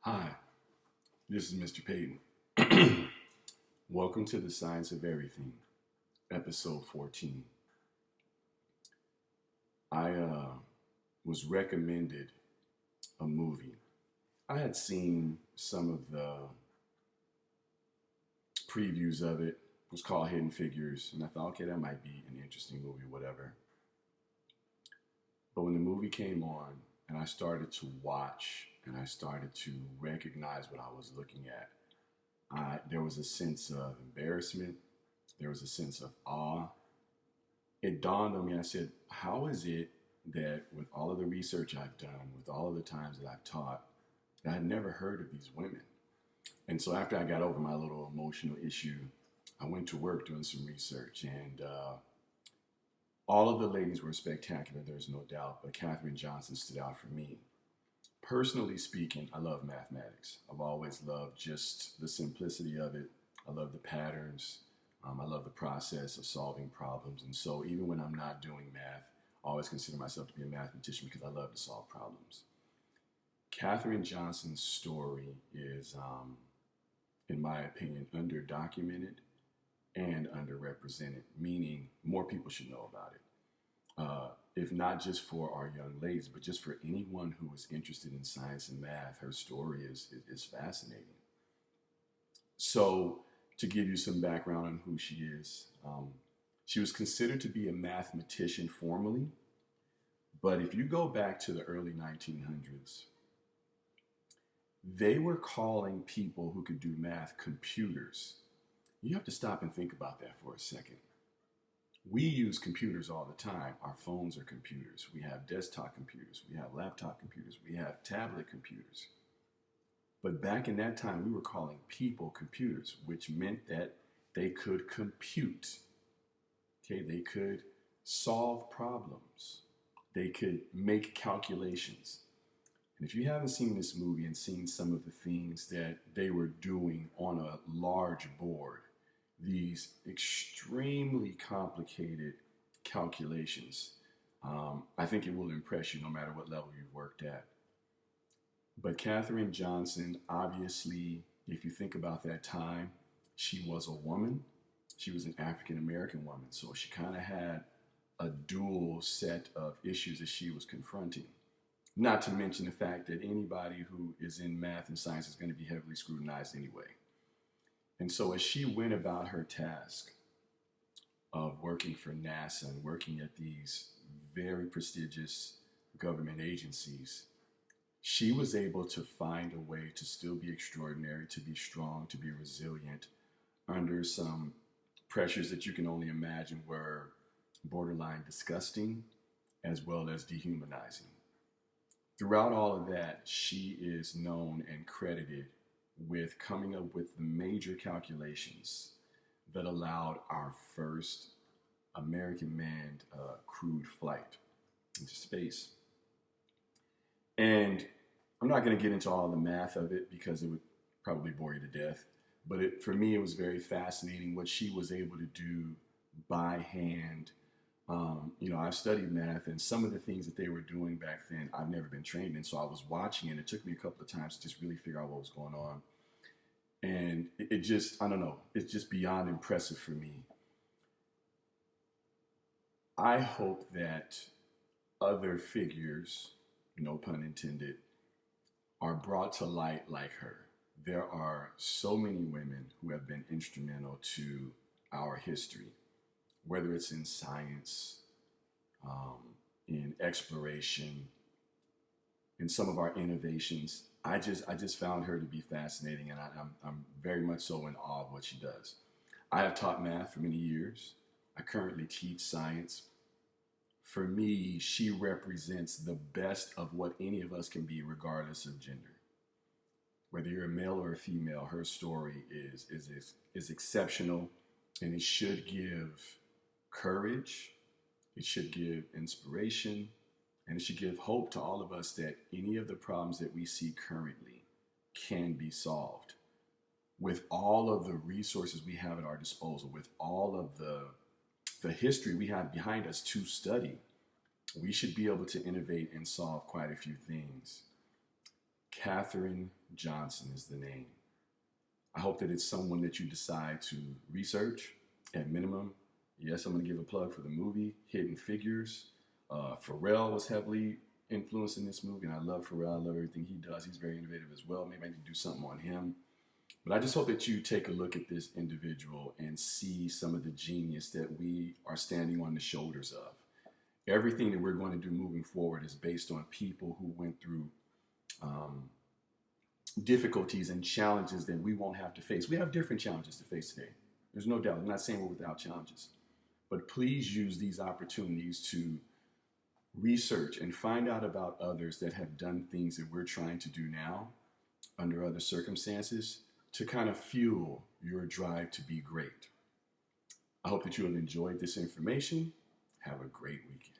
Hi, this is Mr. Payton. Welcome to the Science of Everything, episode 14. I was recommended a movie. I had seen some of the previews of it. It was called Hidden Figures, and I thought, okay, that might be an interesting movie, whatever. But when the movie came on and I started to watch and I started to recognize what I was looking at, there was a sense of embarrassment. There was a sense of awe. It dawned on me, I said, how is it that with all of the research I've done, with all of the times that I've taught, that I had never heard of these women? And so after I got over my little emotional issue, I went to work doing some research, and all of the ladies were spectacular, there's no doubt, but Katherine Johnson stood out for me. Personally speaking, I love mathematics. I've always loved just the simplicity of it. I love the patterns. I love the process of solving problems. And so even when I'm not doing math, I always consider myself to be a mathematician because I love to solve problems. Katherine Johnson's story is, in my opinion, underdocumented and underrepresented, meaning more people should know about it. If not just for our young ladies, but just for anyone who is interested in science and math, her story is fascinating. So to give you some background on who she was considered to be a mathematician formally, but if you go back to the early 1900s, they were calling people who could do math computers. You have to stop and think about that for a second. We use computers all the time. Our phones are computers. We have desktop computers. We have laptop computers. We have tablet computers. But back in that time, we were calling people computers, which meant that they could compute. Okay, they could solve problems. They could make calculations. And if you haven't seen this movie and seen some of the things that they were doing on a large board, these extremely complicated calculations, I think it will impress you no matter what level you've worked at. But Katherine Johnson, obviously, if you think about that time, she was a woman. She was an African American woman. So she kind of had a dual set of issues that she was confronting. Not to mention the fact that anybody who is in math and science is going to be heavily scrutinized anyway. And so as she went about her task of working for NASA and working at these very prestigious government agencies, she was able to find a way to still be extraordinary, to be strong, to be resilient under some pressures that you can only imagine were borderline disgusting as well as dehumanizing. Throughout all of that, she is known and credited with coming up with the major calculations that allowed our first American manned crewed flight into space. And I'm not going to get into all the math of it because it would probably bore you to death. But for me, it was very fascinating what she was able to do by hand. I've studied math, and some of the things that they were doing back then, I've never been trained in. So I was watching, and it took me a couple of times to just really figure out what was going on. And it just, I don't know, it's just beyond impressive for me. I hope that other figures, no pun intended, are brought to light like her. There are so many women who have been instrumental to our history, whether it's in science, in exploration, in some of our innovations. I just found her to be fascinating, and I'm very much so in awe of what she does. I have taught math for many years. I currently teach science. For me, she represents the best of what any of us can be, regardless of gender. Whether you're a male or a female, her story is exceptional, and it should give courage, it should give inspiration, and it should give hope to all of us that any of the problems that we see currently can be solved. With all of the resources we have at our disposal, with all of the history we have behind us to study, we should be able to innovate and solve quite a few things. Katherine Johnson is the name. I hope that it's someone that you decide to research at minimum. Yes, I'm going to give a plug for the movie, Hidden Figures. Pharrell was heavily influenced in this movie, and I love Pharrell. I love everything he does. He's very innovative as well. Maybe I need to do something on him. But I just hope that you take a look at this individual and see some of the genius that we are standing on the shoulders of. Everything that we're going to do moving forward is based on people who went through difficulties and challenges that we won't have to face. We have different challenges to face today. There's no doubt. I'm not saying we're without challenges. But please use these opportunities to research and find out about others that have done things that we're trying to do now under other circumstances to kind of fuel your drive to be great. I hope that you have enjoyed this information. Have a great weekend.